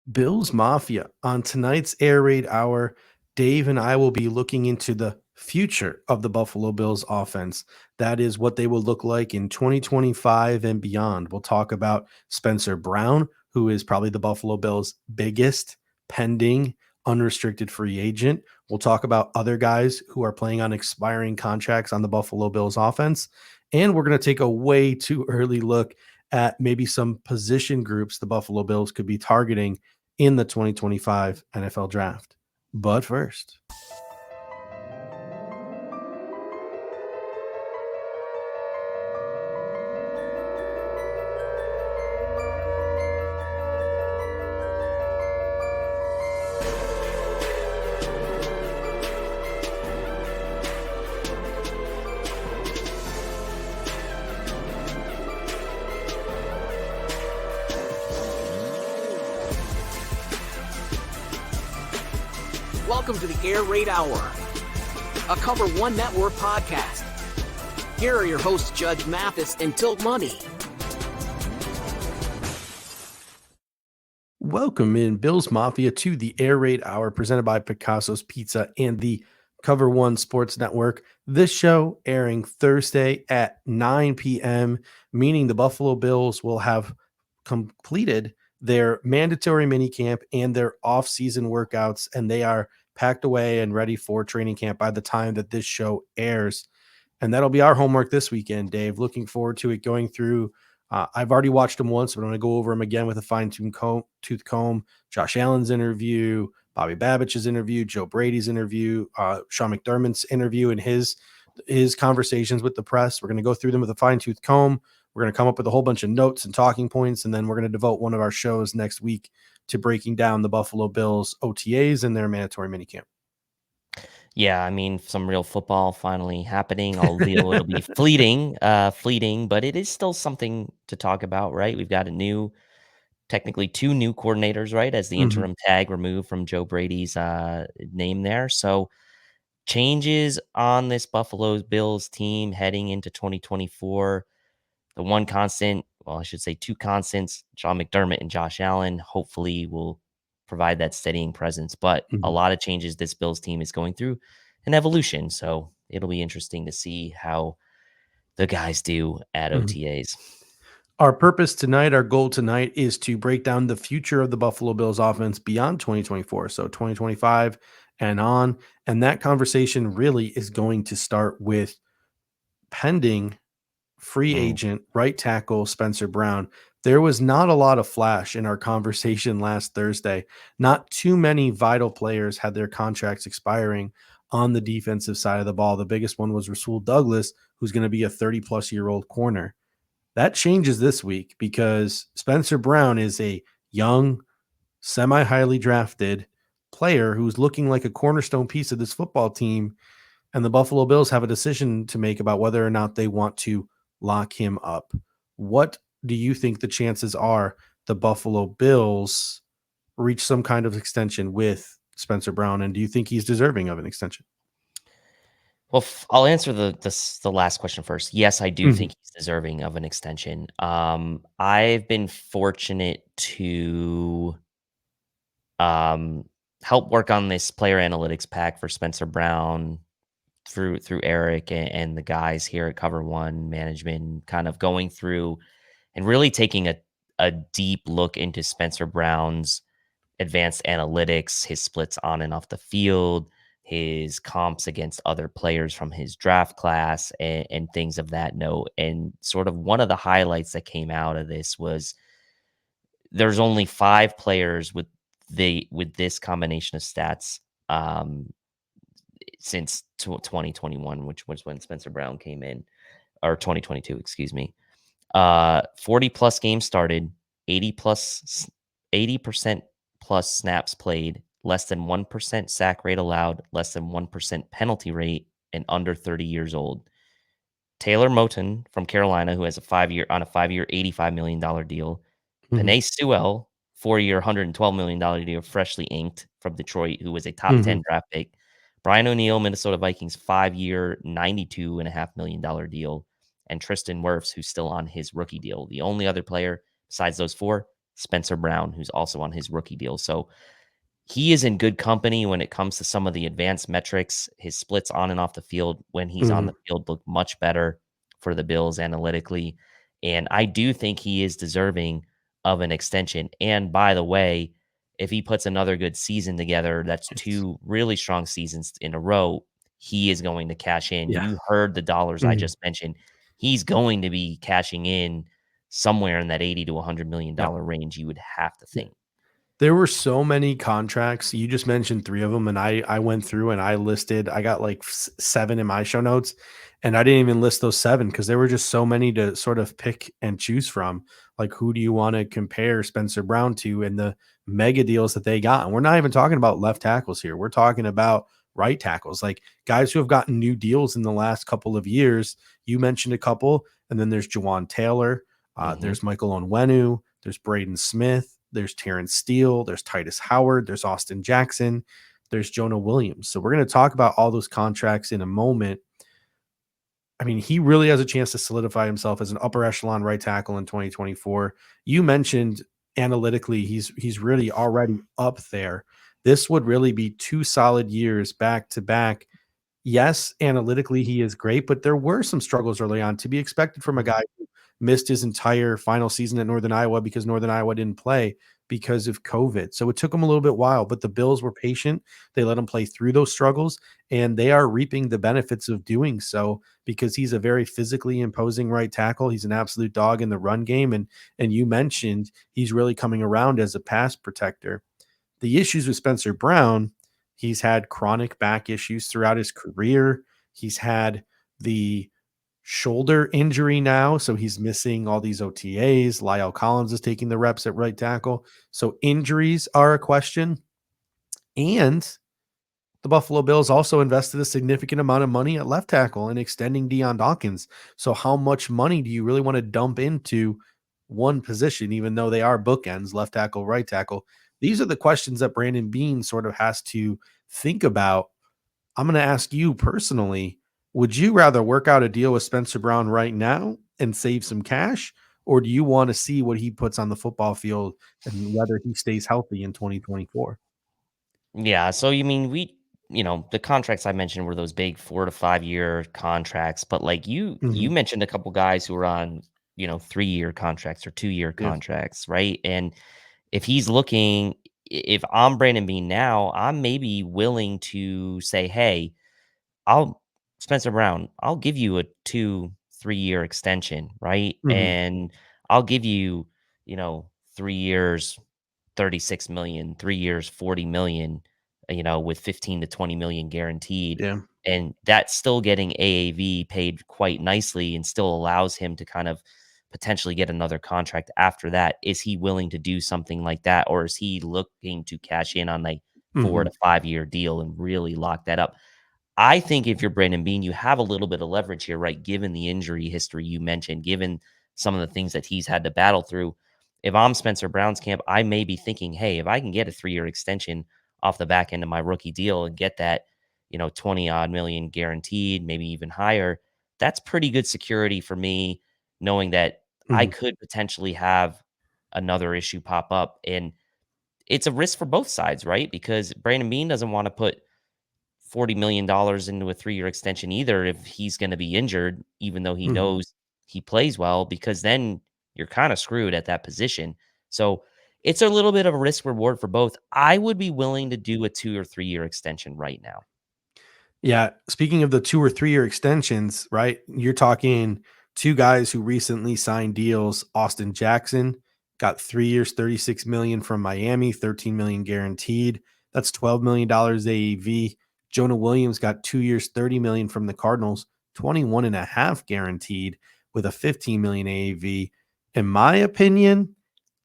Bills Mafia. On tonight's Air Raid Hour, Dave and I will be looking into the future of the Buffalo Bills offense. That is what they will look like in 2025 and beyond. We'll talk about Spencer Brown, who is probably the Buffalo Bills' biggest pending unrestricted free agent. We'll talk about other guys who are playing on expiring contracts on the Buffalo Bills offense. And we're going to take a way too early look at maybe some position groups the Buffalo Bills could be targeting in the 2025 NFL draft. But first, Welcome to the Air Raid Hour, a Cover One Network podcast. Here are your hosts, Judge Mathis and Tilt Money. welcome in Bills Mafia to the Air Raid Hour presented by Picasso's Pizza and the Cover One Sports Network. This show airing Thursday at 9 p.m., meaning the Buffalo Bills will have completed their mandatory minicamp and their off-season workouts, and they are packed away and ready for training camp by the time that this show airs. And that'll be our homework this weekend, Dave. Looking forward to it, going through. I've already watched them once, but I'm going to go over them again with a fine-tooth comb. Josh Allen's interview, Bobby Babbitt's interview, Joe Brady's interview, Sean McDermott's interview, and his conversations with the press. We're going to go through them with a fine-tooth comb. We're going to come up with a whole bunch of notes and talking points, and then we're going to devote one of our shows next week to breaking down the Buffalo Bills OTAs and their mandatory minicamp. Yeah, I mean, some real football finally happening. It'll be fleeting, but it is still something to talk about, right? We've got technically two new coordinators, right? As the interim tag removed from Joe Brady's name there. So changes on this Buffalo Bills team heading into 2024. The one constant, well, I should say two constants, Sean McDermott and Josh Allen, hopefully will provide that steadying presence. But a lot of changes this Bills team is going through an evolution. So it'll be interesting to see how the guys do at OTAs. Our purpose tonight, our goal tonight is to break down the future of the Buffalo Bills offense beyond 2024. So 2025 and on. And that conversation really is going to start with pending free agent right tackle Spencer Brown. There was not a lot of flash in our conversation last Thursday. Not too many vital players had their contracts expiring on the defensive side of the ball. The biggest one was Rasul Douglas, who's going to be a 30-plus-year-old corner. That changes this week because Spencer Brown is a young, semi-highly drafted player who's looking like a cornerstone piece of this football team, and the Buffalo Bills have a decision to make about whether or not they want to lock him up. What do you think the chances are the Buffalo Bills reach some kind of extension with Spencer Brown, and do you think he's deserving of an extension? Well, I'll answer the last question first. Yes, I do think he's deserving of an extension. I've been fortunate to help work on this player analytics pack for Spencer Brown through Eric and the guys here at Cover One Management, kind of going through and really taking a deep look into Spencer Brown's advanced analytics, his splits on and off the field, his comps against other players from his draft class, and things of that note. And sort of one of the highlights that came out of this was there's only 5 players with this combination of stats since 2021, which was when Spencer Brown came in, or 2022, excuse me. 40 plus games started, 80% plus snaps played, less than 1% sack rate allowed, less than 1% penalty rate, and under 30 years old. Taylor Moton from Carolina, who has a 5-year $85 million deal. Penei Sewell, 4-year, $112 million deal, freshly inked from Detroit, who was a top 10 draft pick. Brian O'Neill, Minnesota Vikings, 5-year, $92.5 million deal. And Tristan Wirfs, who's still on his rookie deal. The only other player besides those 4, Spencer Brown, who's also on his rookie deal. So he is in good company when it comes to some of the advanced metrics. His splits on and off the field when he's on Mhm. the field look much better for the Bills analytically. And I do think he is deserving of an extension. And by the way, if he puts another good season together, that's It's 2 really strong seasons in a row, he is going to cash in. yeah. You heard the dollars I Mhm. just mentioned. He's going to be cashing in somewhere in that 80 to $100 million Yep. range, you would have to think. There were so many contracts. You just mentioned 3 of them, and I went through and I got like 7 in my show notes, and I didn't even list those 7 because there were just so many to sort of pick and choose from. Like, who do you wanna compare Spencer Brown to and the mega deals that they got? And we're not even talking about left tackles here. We're talking about right tackles, like guys who have gotten new deals in the last couple of years. You mentioned a couple, and then there's Jawan Taylor, Mhm. there's Michael Onwenu, there's Braden Smith, there's Terrence Steele, there's Titus Howard, there's Austin Jackson, there's Jonah Williams. So we're going to talk about all those contracts in a moment. I mean, he really has a chance to solidify himself as an upper echelon right tackle in 2024. You mentioned analytically, he's really already up there. This would really be 2 solid years back to back. Yes, analytically, he is great, but there were some struggles early on to be expected from a Mhm. guy who missed his entire final season at Northern Iowa because Northern Iowa didn't play because of COVID. So it took him a little bit while, but the Bills were patient. They let him play through those struggles, and they are reaping the benefits of doing so because he's a very physically imposing right tackle. He's an absolute dog in the run game, and you mentioned he's really coming around as a pass protector. The issues with Spencer Brown, he's had chronic back issues throughout his career. He's had the shoulder injury now, so he's missing all these OTAs. Lyle Collins is taking the reps at right tackle. So injuries are a question. And the Buffalo Bills also invested a significant amount of money at left tackle in extending Deion Dawkins. So how much money do you really want to dump into one position, even though they are bookends, left tackle, right tackle? These are the questions that Brandon Beane sort of has to think about. I'm going to ask you personally, would you rather work out a deal with Spencer Brown right now and save some cash? Or do you want to see what he puts on the football field and whether he stays healthy in 2024? Yeah, so you mean the contracts I mentioned were those big 4 to 5 year contracts, but like you Mhm. mentioned a couple guys who are on, 3-year contracts or 2-year Yeah. contracts, right? And if he's looking if I'm Brandon Bean now, I'm maybe willing to say, "Hey, I'll Spencer Brown, I'll give you a 2, 3-year extension, right? Mhm. And I'll give you, 3 years, 36 million, 3 years, 40 million, with 15 to 20 million guaranteed. Yeah. And that's still getting AAV paid quite nicely and still allows him to kind of potentially get another contract after that. Is he willing to do something like that? Or is he looking to cash in on a 4 to Mhm. 5 year deal and really lock that up? I think if you're Brandon Bean, you have a little bit of leverage here, right? Given the injury history you mentioned, given some of the things that he's had to battle through. If I'm Spencer Brown's camp, I may be thinking, hey, if I can get a 3-year extension off the back end of my rookie deal and get that, 20 odd million guaranteed, maybe even higher, that's pretty good security for me, knowing that I Mhm. could potentially have another issue pop up. And it's a risk for both sides, right? Because Brandon Bean doesn't want to put $40 million into a 3-year extension either if he's gonna be injured, even though he Mhm. knows he plays well, because then you're kinda screwed at that position. So, it's a little bit of a risk reward for both. I would be willing to do a 2 or 3-year extension right now. Yeah, speaking of the 2 or 3-year extensions, right? You're talking 2 guys who recently signed deals. Austin Jackson got 3 years, 36 million from Miami, 13 million guaranteed. That's $12 million AAV. Jonah Williams got 2 years, 30 million from the Cardinals, 21 and a half guaranteed with a 15 million AAV. In my opinion,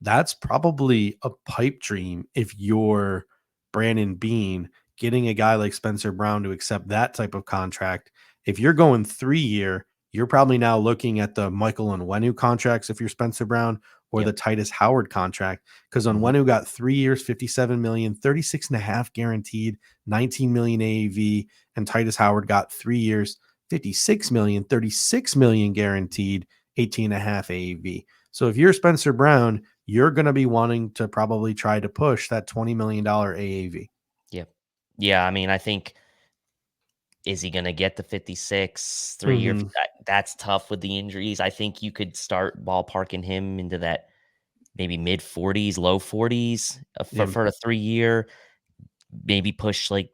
that's probably a pipe dream if you're Brandon Bean getting a guy like Spencer Brown to accept that type of contract. If you're going 3-year, you're probably now looking at the Michael Onwenu contracts if you're Spencer Brown or the Yep. Titus Howard contract because Mhm. Onwenu got 3 years, 57 million, 36 and a half guaranteed, 19 million AAV, and Titus Howard got 3 years, 56 million, 36 million guaranteed, 18 and a half AAV. So if you're Spencer Brown, you're going to be wanting to probably try to push that $20 million AAV. Yep. Yeah, I mean, I think is he gonna get the 56 3 year? Hmm. That's tough with the injuries. I think you could start ballparking him into that maybe mid 40s, low 40s Yeah. for a 3 year, maybe push like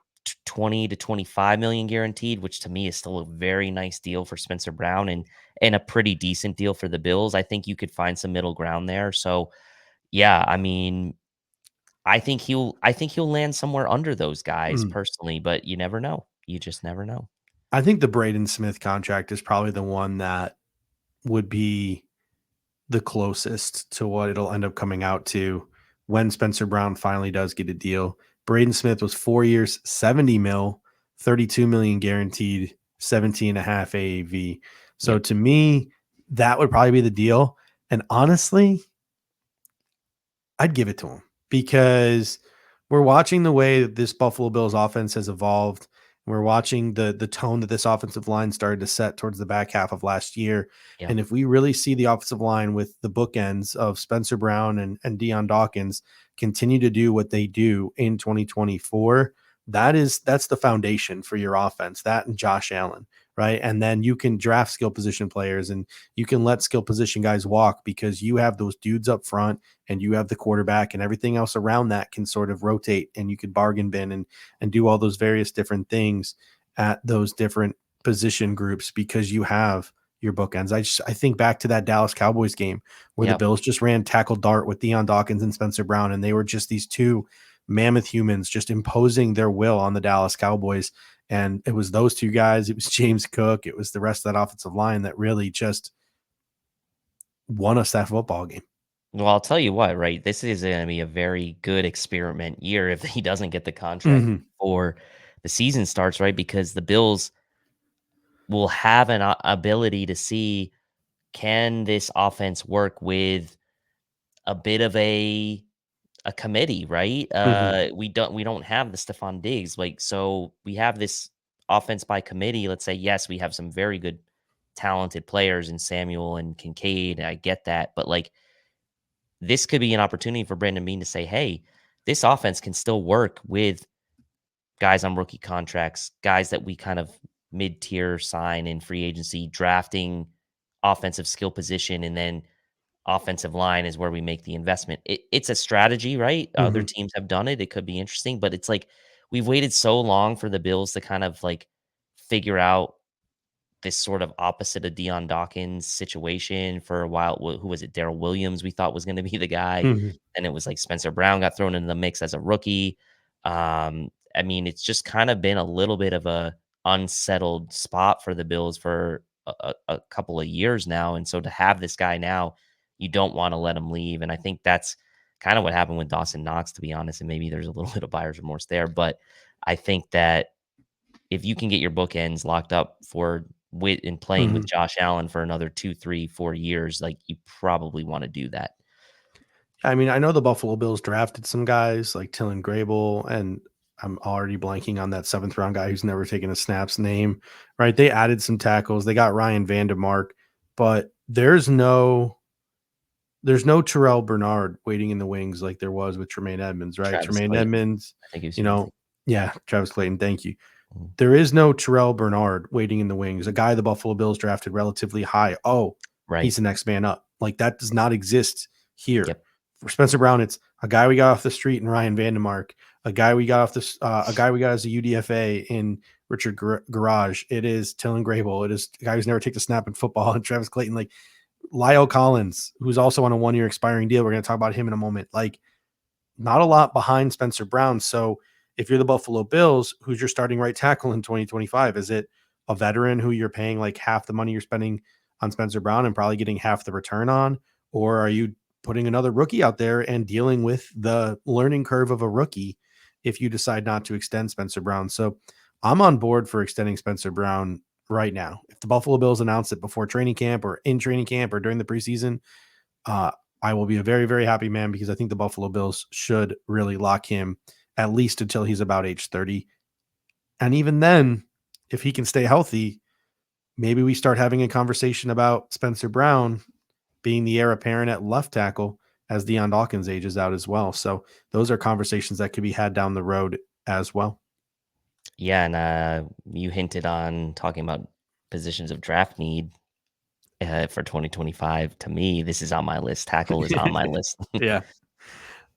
20 to 25 million guaranteed, which to me is still a very nice deal for Spencer Brown and a pretty decent deal for the Bills. I think you could find some middle ground there. So yeah, I mean, I think he'll land somewhere under those guys Mm. personally, but you never know. You just never know. I think the Braden Smith contract is probably the one that would be the closest to what it'll end up coming out to when Spencer Brown finally does get a deal. Braden Smith was 4 years, 70 mil, 32 million guaranteed, 17 and a half AAV. So Yep. to me, that would probably be the deal. And honestly, I'd give it to him because we're watching the way that this Buffalo Bills offense has evolved. We're watching the tone that this offensive line started to set towards the back half of last year. Yep. And if we really see the offensive line with the bookends of Spencer Brown and Deion Dawkins continue to do what they do in 2024, that's the foundation for your offense. That and Josh Allen, right? And then you can draft skill position players and you can let skill position guys walk because you have those dudes up front and you have the quarterback and everything else around that can sort of rotate and you could bargain bin and do all those various different things at those different position groups because you have your bookends. I think back to that Dallas Cowboys game where the Yep. Bills just ran tackle dart with Deion Dawkins and Spencer Brown, and they were just these two mammoth humans just imposing their will on the Dallas Cowboys. And it was those two guys. It was James Cook. It was the rest of that offensive line that really just won us that football game. Well, I'll tell you what, right? This is going to be a very good experiment year if he doesn't get the contract Mhm. before the season starts, right? Because the Bills will have an ability to see, can this offense work with a bit of a committee, right? Mhm. We don't have the Stephon Diggs, like, so we have this offense by committee. Let's say yes, we have some very good talented players in Samuel and Kincaid. I get that, but like this could be an opportunity for Brandon Beane to say, hey, this offense can still work with guys on rookie contracts, guys that we kind of mid-tier sign in free agency, drafting offensive skill position, and then offensive line is where we make the investment. It's a strategy, right? Other Mhm. teams have done it. It could be interesting, but it's like we've waited so long for the Bills to kind of like figure out this sort of opposite of Deion Dawkins situation for a while. Who was it? Daryl Williams, we thought was going to be the guy. Mhm. And it was like Spencer Brown got thrown into the mix as a rookie. I mean, it's just kind of been a little bit of a unsettled spot for the Bills for a couple of years now. And so to have this guy now, you don't want to let him leave. And I think that's kind of what happened with Dawson Knox, to be honest. And maybe there's a little bit of buyer's remorse there. But I think that if you can get your bookends locked up for with and playing with Mhm. Josh Allen for another 2, 3, 4 years, like you probably want to do that. I mean, I know the Buffalo Bills drafted some guys like Tillin Grable, and I'm already blanking on that 7th round guy who's never taken a snap's name, right? They added some tackles. They got Ryan Vandermark, but there's no Terrell Bernard waiting in the wings like there was with Tremaine Edmonds, right? Travis Tremaine Clayton, Edmonds, I think he was you who you're know, thinking. yeah, Travis Clayton, thank you. Mhm. There is no Terrell Bernard waiting in the wings, a guy the Buffalo Bills drafted relatively high. Oh, Right. he's the next man up. Like that does not exist here. Yep. For Spencer Brown, it's a guy we got off the street in Ryan Vandemark, a guy we got as a UDFA in Richard Garage. It is Tillin Grable. It is a guy who's never taken a snap in football, and Travis Clayton. Like Lyle Collins, who's also on a 1 year expiring deal. We're going to talk about him in a moment. Like not a lot behind Spencer Brown. So if you're the Buffalo Bills, who's your starting right tackle in 2025? Is it a veteran who you're paying like half the money you're spending on Spencer Brown and probably getting half the return on? Or are you putting another rookie out there and dealing with the learning curve of a rookie if you decide not to extend Spencer Brown? So I'm on board for extending Spencer Brown right now. If the Buffalo Bills announce it before training camp or in training camp or during the preseason, uh, I will be a very, very happy man because I think the Buffalo Bills should really lock him at least until he's about age 30. And even then, if he can stay healthy, maybe we start having a conversation about Spencer Brown being the heir apparent at left tackle as Deion Dawkins ages out as well. So those are conversations that could be had down the road as well. Yeah, and you hinted on talking about positions of draft need for 2025. To me, this is on my list. Tackle is on my list. Yeah.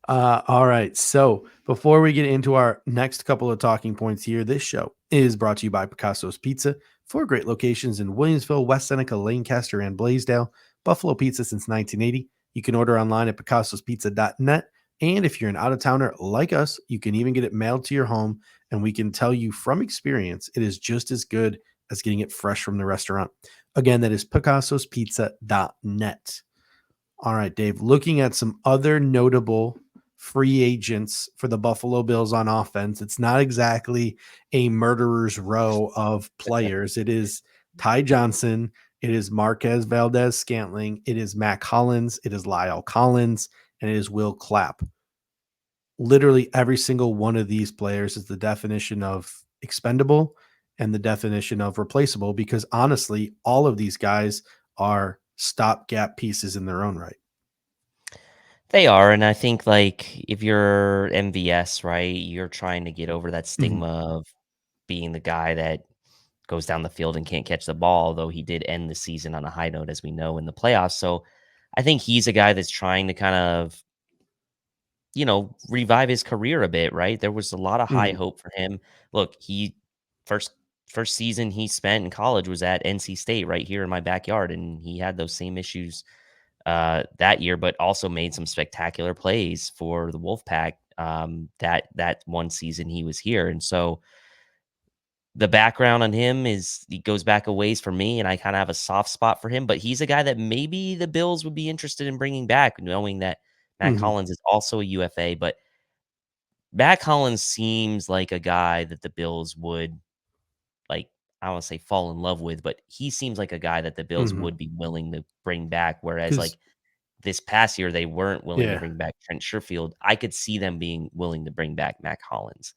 All right. So before we get into our next couple of talking points here, this show is brought to you by Picasso's Pizza. 4 great locations in Williamsville, West Seneca, Lancaster, and Blaisdell. Buffalo Pizza since 1980. You can order online at picassospizza.net. And if you're an out-of-towner like us, you can even get it mailed to your home. And we can tell you from experience, it is just as good as getting it fresh from the restaurant. Again, that is picassospizza.net. All right, Dave, looking at some other notable free agents for the Buffalo Bills on offense, it's not exactly a murderer's row of players. It is Ty Johnson, it is Marquez Valdez Scantling, it is Mac Hollins, it is Lyle Collins, and it is Will Clapp. Literally every single one of these players is the definition of expendable and the definition of replaceable, because honestly, all of these guys are stopgap pieces in their own right. They are, and I think, like, if you're MVS, right, you're trying to get over that Mhm. stigma of being the guy that goes down the field and can't catch the ball, though he did end the season on a high note, as we know, in the playoffs. So I think he's a guy that's trying to kind of, revive his career a bit, right? There was a lot of high Mhm. hope for him. Look, he first first season he spent in college was at NC State right here in my backyard, and he had those same issues that year, but also made some spectacular plays for the Wolfpack that one season he was here. And so the background on him is he goes back a ways for me, and I kind of have a soft spot for him. But he's a guy that maybe the Bills would be interested in bringing back, knowing that Matt Mhm. Collins is also a UFA. But Matt Collins seems like a guy that the Bills would, like, I don't want to say fall in love with, but he seems like a guy that the Bills Mhm. would be willing to bring back. Whereas, 'Cause like, this past year, they weren't willing to yeah, bring back Trent Sherfield. I could see them being willing to bring back Matt Collins.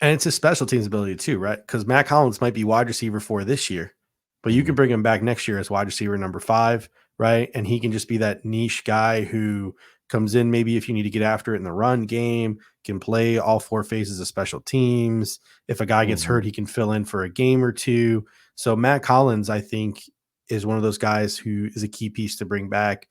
and it's his special teams ability too, right? Because Matt Collins might be wide receiver 4 this year, but you can Mhm, bring him back next year as wide receiver number 5, right? And he can just be that niche guy who comes in maybe if you need to get after it in the run game, can play all 4 phases of special teams. If a guy gets mhm, hurt, he can fill in for a game or 2. So Matt Collins, I think, is one of those guys who is a key piece to bring back,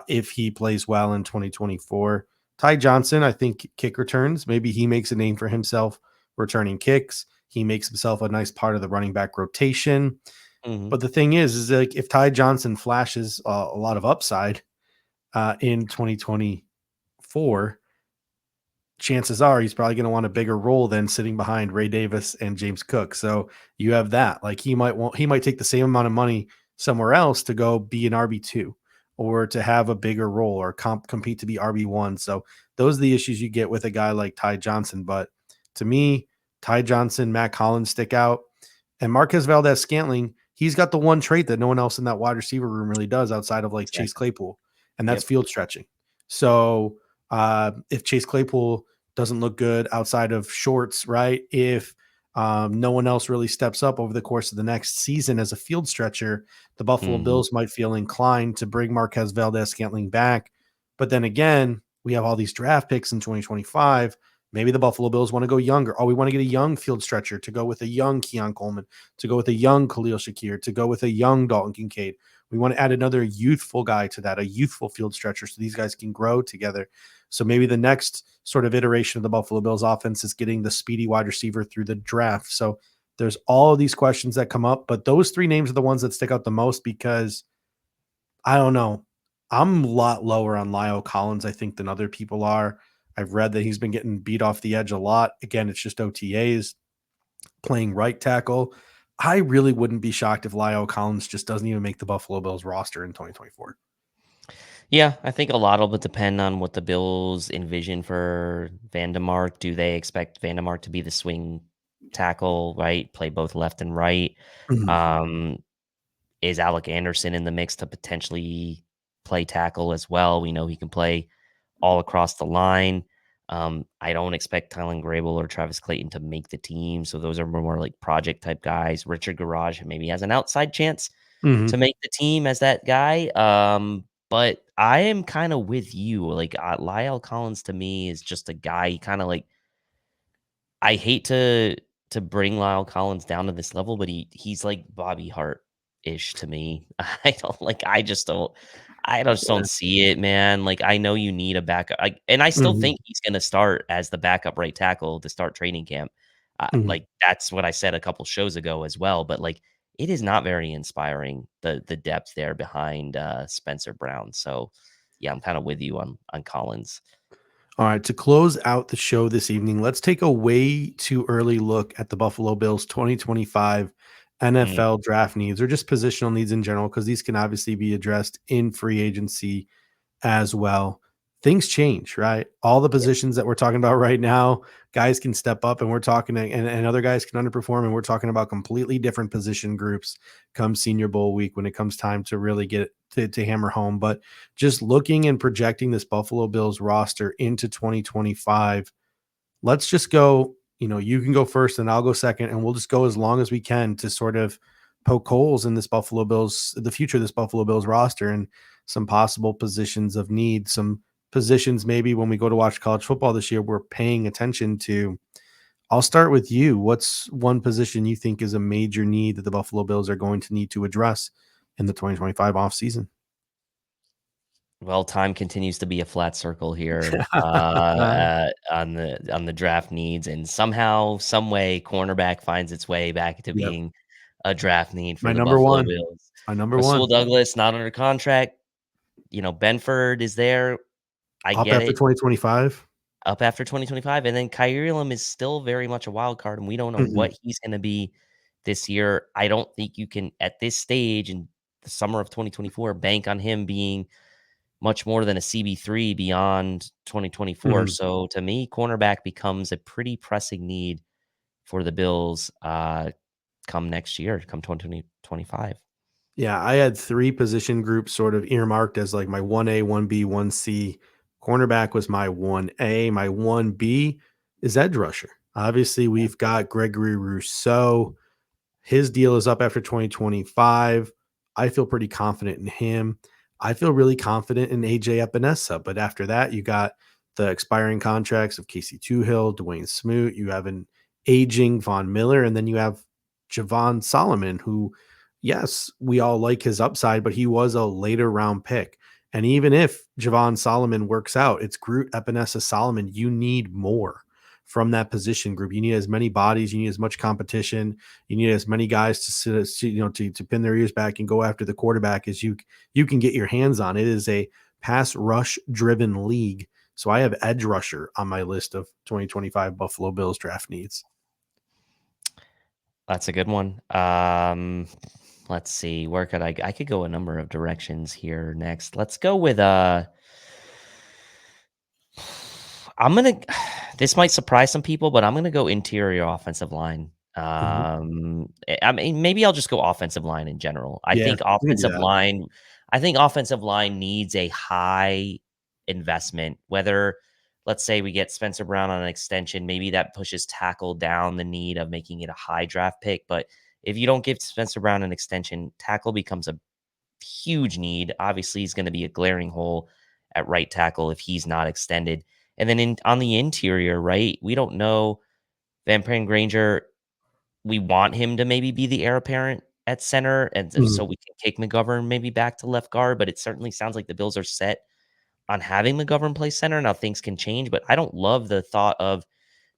if he plays well in 2024. Ty Johnson, I think kick returns. Maybe he makes a name for himself returning kicks. He makes himself a nice part of the running back rotation. mhm. But the thing is like if Ty Johnson flashes a lot of upside in 2024, chances are he's probably going to want a bigger role than sitting behind Ray Davis and James Cook. So you have that. Like he might take the same amount of money somewhere else to go be an RB2 or to have a bigger role or compete to be RB1. So those are the issues you get with a guy like Ty Johnson. But to me, Ty Johnson, Matt Collins stick out. And Marquez Valdez Scantling, he's got the one trait that no one else in that wide receiver room really does outside of like Chase Exactly. Claypool, and that's Yep. field stretching. So if Chase Claypool doesn't look good outside of shorts, right? If no one else really steps up over the course of the next season as a field stretcher, the Buffalo Mhm, Bills might feel inclined to bring Marquez Valdez Scantling back. But then again, we have all these draft picks in 2025. Maybe the Buffalo Bills want to go younger. Oh, we want to get a young field stretcher to go with a young Keon Coleman, to go with a young Khalil Shakir, to go with a young Dalton Kincaid. We want to add another youthful guy to that, a youthful field stretcher, so these guys can grow together. So maybe the next sort of iteration of the Buffalo Bills offense is getting the speedy wide receiver through the draft. So there's all of these questions that come up, but those 3 names are the ones that stick out the most because I don't know. I'm a lot lower on Lyle Collins, I think, than other people are. I've read that he's been getting beat off the edge a lot. Again, it's just OTAs playing right tackle. I really wouldn't be shocked if Lyle Collins just doesn't even make the Buffalo Bills roster in 2024. yeah, I think a lot will depend on what the Bills envision for Vandemark. Do they expect Vandemark to be the swing tackle, right? Play both left and right. Mhm. Um, is Alec Anderson in the mix to potentially play tackle as well? We know he can play all across the line. I don't expect Tylen Grable or Travis Clayton to make the team. So those are more like project type guys. Richard Garage maybe has an outside chance to Mhm. make the team as that guy. But I am kind of with you. Like Lyle Collins to me is just a guy. He kind of like I hate to bring Lyle Collins down to this level, but he's like Bobby Hart-ish to me. I just don't see it, man. Like I know you need a backup. And I still Mhm, think he's gonna start as the backup right tackle to start training camp. mhm. Like that's what I said a couple shows ago as well. But like it is not very inspiring the depth there behind Spencer Brown. So yeah, I'm kind of with you on Collins. All right, to close out the show this evening, let's take a way too early look at the Buffalo Bills 2025 Mm, NFL draft needs or just positional needs in general, because these can obviously be addressed in free agency as well. Things change, right? All the yeah. positions that we're talking about right now, guys can step up and we're talking and other guys can underperform. And we're talking about completely different position groups come Senior Bowl week when it comes time to really get to hammer home. But just looking and projecting this Buffalo Bills roster into 2025, let's just go. You can go first and I'll go second, and we'll just go as long as we can to sort of poke holes in this Buffalo Bills, the future of this Buffalo Bills roster, and some possible positions of need, some positions maybe when we go to watch college football this year, we're paying attention to. I'll start with you. What's one position you think is a major need that the Buffalo Bills are going to need to address in the 2025 offseason? Well, time continues to be a flat circle here, on the draft needs, and somehow, some way, cornerback finds its way back to Yep. being a draft need for My the number Buffalo one. Bills. My number Rasul one. Douglas not under contract. Benford is there. I Up get after it. 2025. Up after 2025, and then Kyrie Elam is still very much a wild card, and we don't know Mhm. what he's going to be this year. I don't think you can, at this stage in the summer of 2024, bank on him being much more than a CB3 beyond 2024. Mhm. So to me, cornerback becomes a pretty pressing need for the Bills come next year, come 2025. Yeah, I had 3 position groups sort of earmarked as like my 1A, 1B, 1C. Cornerback was my 1A. My 1B is edge rusher. Obviously, we've got Gregory Rousseau. His deal is up after 2025. I feel pretty confident in him. I feel really confident in AJ Epinesa, but after that, you got the expiring contracts of Casey Toohill, Dwayne Smoot. You have an aging Von Miller, and then you have Javon Solomon, who, yes, we all like his upside, but he was a later round pick. And even if Javon Solomon works out, it's Groot, Epinesa, Solomon. You need more from that position group. You need as many bodies, you need as much competition, you need as many guys to to pin their ears back and go after the quarterback as you can get your hands on. It is a pass rush driven league. So I have edge rusher on my list of 2025 Buffalo Bills draft needs. That's a good one. Let's see. Where could I could go a number of directions here next. Let's go with I'm gonna this might surprise some people, but I'm gonna go interior offensive line. Mhm. I mean, maybe I'll just go offensive line in general. Yeah, we can do that. I think offensive line needs a high investment. Whether, let's say, we get Spencer Brown on an extension, maybe that pushes tackle down the need of making it a high draft pick. But if you don't give Spencer Brown an extension, tackle becomes a huge need. Obviously, he's going to be a glaring hole at right tackle if he's not extended. And then on the interior, right? We don't know Van Pran Granger. We want him to maybe be the heir apparent at center, and Mhm. so we can kick McGovern maybe back to left guard. But it certainly sounds like the Bills are set on having McGovern play center. Now things can change, but I don't love the thought of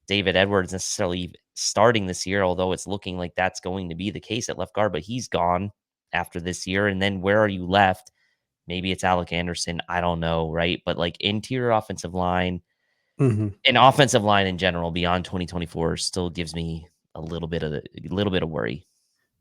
David Edwards necessarily starting this year, although it's looking like that's going to be the case at left guard. But he's gone after this year, and then where are you left? Maybe it's Alec Anderson. I don't know, right? But like interior offensive line Mhm. and offensive line in general beyond 2024 still gives me a little bit of worry.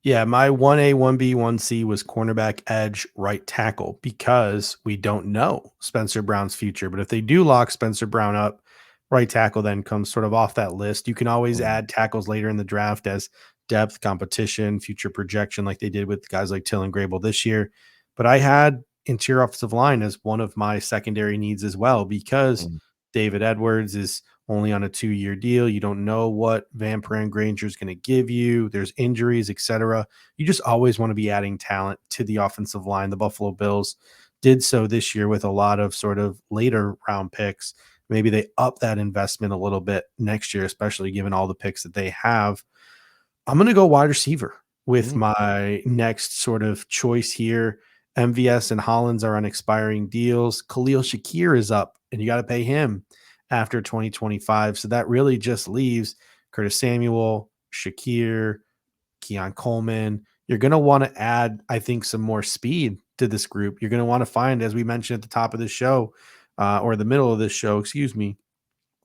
Yeah, my 1A, 1B, 1C was cornerback, edge, right tackle because we don't know Spencer Brown's future. But if they do lock Spencer Brown up, right tackle then comes sort of off that list. You can always Mm, add tackles later in the draft as depth, competition, future projection, like they did with guys like Till and Grable this year. But I had interior offensive line as one of my secondary needs as well because mm. David Edwards is only on a 2-year deal. You don't know what Van Pran Granger is going to give you. There's injuries, etc. You just always want to be adding talent to the offensive line. The Buffalo Bills did so this year with a lot of sort of later round picks. Maybe they up that investment a little bit next year, especially given all the picks that they have. I'm going to go wide receiver with Mm, my next sort of choice here. MVS and Hollins are on expiring deals. Khalil Shakir is up, and you got to pay him after 2025. So that really just leaves Curtis Samuel, Shakir, Keon Coleman. You're going to want to add, I think, some more speed to this group. You're going to want to find, as we mentioned at the top of the show, or the middle of this show, excuse me,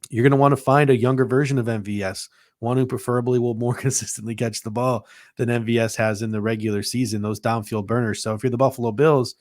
you're going to want to find a younger version of MVS, one who preferably will more consistently catch the ball than MVS has in the regular season, those downfield burners. So if you're the Buffalo Bills,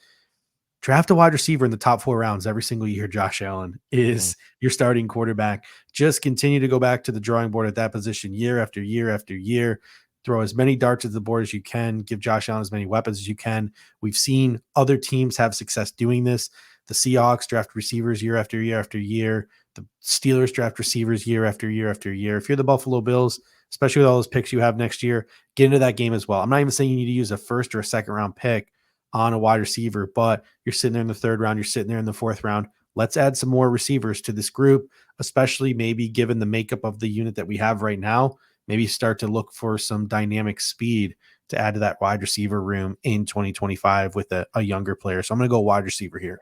draft a wide receiver in the top 4 rounds every single year. Josh Allen mm. is your starting quarterback. Just continue to go back to the drawing board at that position year after year after year. Throw as many darts at the board as you can. Give Josh Allen as many weapons as you can. We've seen other teams have success doing this. The Seahawks draft receivers year after year after year. The Steelers draft receivers year after year after year. If you're the Buffalo Bills, especially with all those picks you have next year, get into that game as well. I'm not even saying you need to use a first or a second round pick on a wide receiver, but you're sitting there in the third round, you're sitting there in the fourth round. Let's add some more receivers to this group, especially maybe given the makeup of the unit that we have right now. Maybe start to look for some dynamic speed to add to that wide receiver room in 2025 with a younger player. So I'm going to go wide receiver here.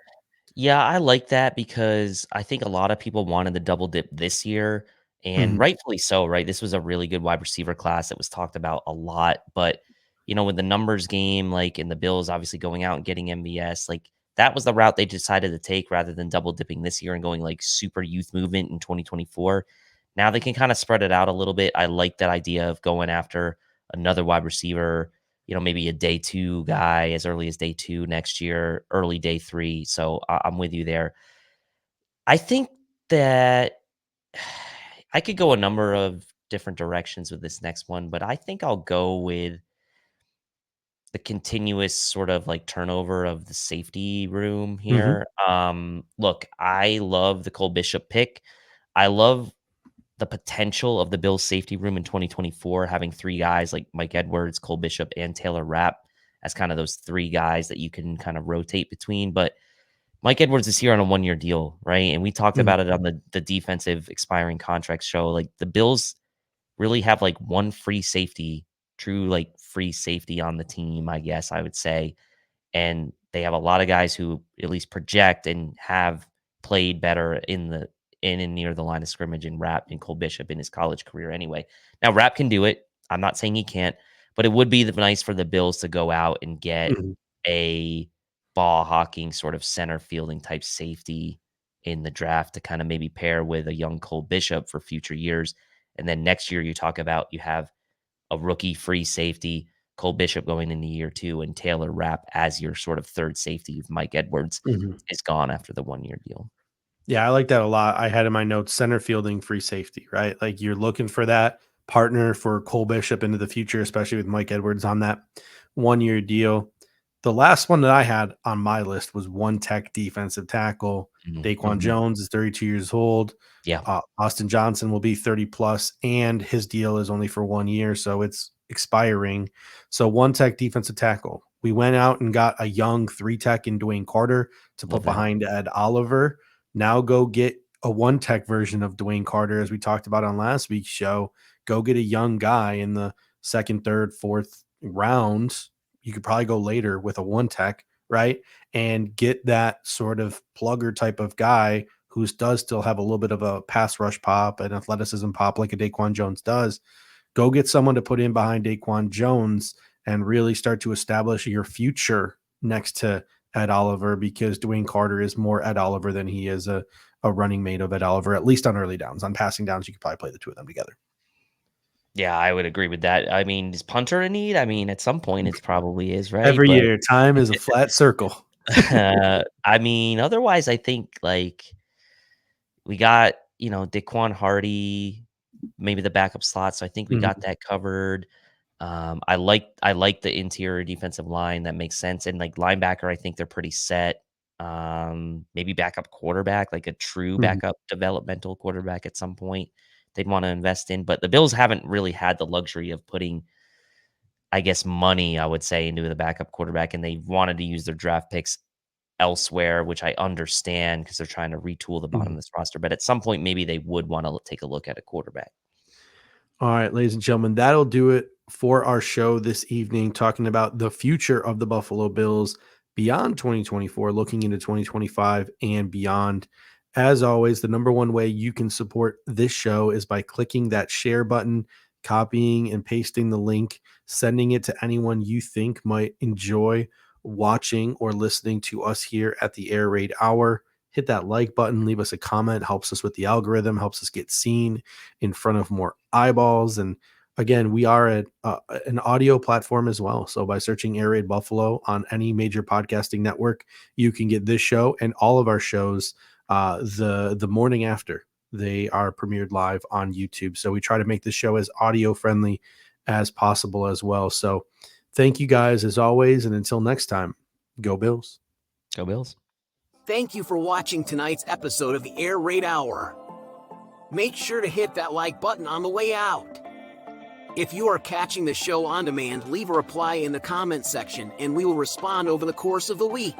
Yeah, I like that because I think a lot of people wanted the double dip this year, and Mhm. rightfully so, right? This was a really good wide receiver class that was talked about a lot. But, with the numbers game, like in the Bills obviously going out and getting MVS, like that was the route they decided to take rather than double dipping this year and going like super youth movement in 2024. Now they can kind of spread it out a little bit. I like that idea of going after another wide receiver, maybe a day two guy as early as day two next year, early day three. So I'm with you there. I think that I could go a number of different directions with this next one, but I think I'll go with the continuous sort of like turnover of the safety room Mhm. here. Look, I love the Cole Bishop pick. I love the potential of the Bills safety room in 2024, having three guys like Mike Edwards, Cole Bishop, and Taylor Rapp as kind of those three guys that you can kind of rotate between. But Mike Edwards is here on a 1-year deal, right? And we talked Mhm. about it on the defensive expiring contract show. Like the Bills really have like one free safety, true like free safety on the team, I guess I would say, and they have a lot of guys who at least project and have played better in and near the line of scrimmage in Rapp and Cole Bishop in his college career anyway. Now Rapp can do it. I'm not saying he can't, but it would be nice for the Bills to go out and get Mhm. a ball hawking sort of center fielding type safety in the draft to kind of maybe pair with a young Cole Bishop for future years. And then next year you talk about you have a rookie free safety, Cole Bishop going into year two, and Taylor Rapp as your sort of third safety if Mike Edwards Mhm. is gone after the 1-year deal. Yeah, I like that a lot. I had in my notes center fielding free safety, right? Like you're looking for that partner for Cole Bishop into the future, especially with Mike Edwards on that 1-year deal. The last one that I had on my list was one tech defensive tackle. Daquan Mm-hmm. Jones is 32 years old. Yeah, Austin Johnson will be 30 plus, and his deal is only for 1 year, so it's expiring. So one tech defensive tackle. We went out and got a young three tech in Dwayne Carter to love put that. behind Ed Oliver. Now go get a one tech version of Dwayne Carter, as we talked about on last week's show. Go get a young guy in the second, third, fourth round. You could probably go later with a one tech, right? And get that sort of plugger type of guy who does still have a little bit of a pass rush pop and athleticism pop like a Daquan Jones does. Go get someone to put in behind Daquan Jones and really start to establish your future next to Ed Oliver, because Dwayne Carter is more Ed Oliver than he is a running mate of Ed Oliver, at least on early downs. On passing downs, you could probably play the two of them together. Yeah, I would agree with that. I mean, is punter a need? I mean, at some point it's probably is, right? Every But year, time is a flat circle. I mean, otherwise, I think like we got, Daquan Hardy, maybe the backup slot. So I think we got Mhm, that covered. I like the interior defensive line. That makes sense. And like linebacker, I think they're pretty set. Maybe backup quarterback, like a true mhm, backup developmental quarterback at some point they'd want to invest in. But the Bills haven't really had the luxury of putting, I guess, money, I would say, into the backup quarterback, and they wanted to use their draft picks elsewhere, which I understand because they're trying to retool the bottom of this roster. But at some point, maybe they would want to take a look at a quarterback. All right, ladies and gentlemen, that'll do it for our show this evening, talking about the future of the Buffalo Bills beyond 2024, looking into 2025 and beyond. As always, the number one way you can support this show is by clicking that share button, copying and pasting the link, sending it to anyone you think might enjoy watching or listening to us here at the Air Raid Hour. Hit that like button, leave us a comment, helps us with the algorithm, helps us get seen in front of more eyeballs. And again, we are at an audio platform as well. So by searching Air Raid Buffalo on any major podcasting network, you can get this show and all of our shows the morning after they are premiered live on YouTube. So we try to make this show as audio friendly as possible as well. So thank you guys as always. And until next time, go Bills. Go Bills. Thank you for watching tonight's episode of the Air Raid Hour. Make sure to hit that like button on the way out. If you are catching the show on demand, leave a reply in the comment section and we will respond over the course of the week.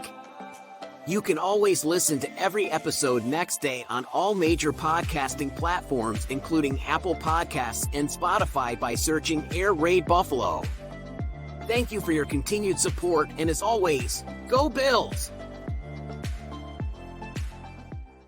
You can always listen to every episode next day on all major podcasting platforms, including Apple Podcasts and Spotify, by searching Air Raid Buffalo. Thank you for your continued support, and as always, go Bills!